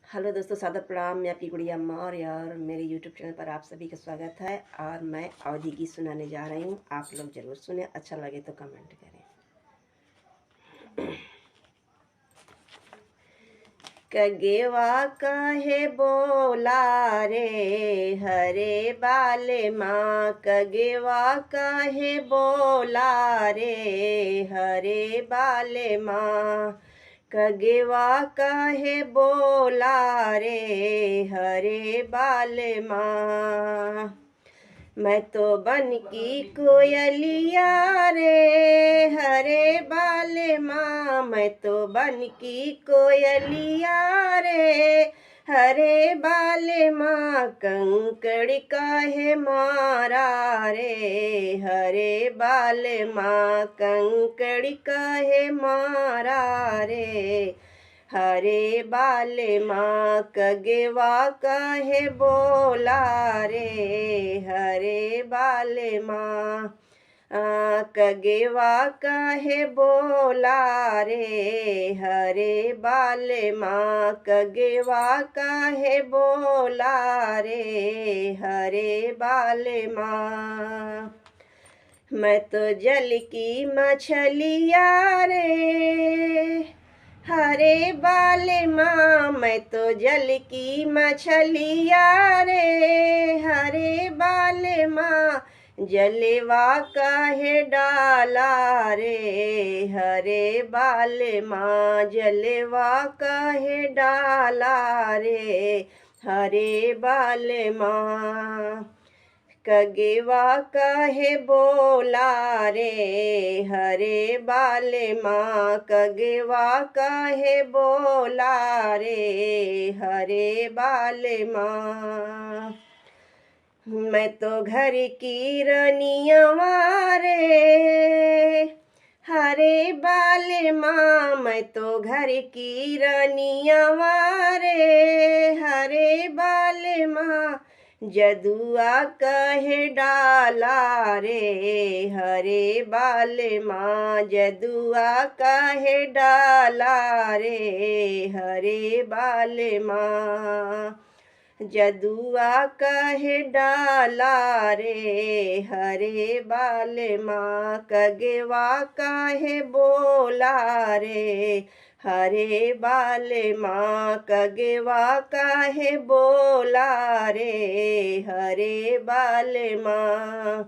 Hello दोस्तों, सादर प्रणाम। मैं आपकी गुड़िया अम्मा और यार मेरे यूट्यूब चैनल पर आप सभी का स्वागत है। और मैं अवधि गीत सुनाने जा रही हूँ। आप लोग ज़रूर सुने, अच्छा लगे तो कमेंट करें। कगेवा काहे बोला रे हरे बाले माँ, कगेवा काहे बोला रे हरे बाले माँ, कगेवा काहे बोला रे हरे बाले माँ। मैं तो बन की कोयलिया रे हरे बाले माँ, मैं तो बन की कोयलिया रे हरे बाले माँ, कंकड़ काहे मारा रे हरे बाले माँ, कंकड़ काहे मारा रे हरे बाले माँ, कगेवा काहे बोला रे हरे बाले माँ, कगेवा काहे बोला रे हरे बाले माँ, कगेवा काहे बोला रे हरे बाले माँ। मैं तो जल की मछलिया रे हरे बाले माँ, मैं तो जल की मछलिया रे हरे बाले माँ, जलेवा काहे डाला रे हरे बाले माँ, जलेवा काहे डाला रे हरे बाले माँ। कगेवा काहे बोला रे हरे बाले माँ, कगेवा काहे बोला रे हरे बाले माँ। मैं तो घर की रनियवा रे हरे बाले माँ, मैं तो घर की रनियवा रे हरे बाले माँ, जदुआ कहे डाला रे हरे बाले माँ, जदुआ कहे डाला रे हरे बाले माँ, जदुआ कहे डाला रे हरे बाले माँ, कगेवा काहे बोला रे हरे बाले माँ, कगेवा काहे बोला रे हरे बाले माँ।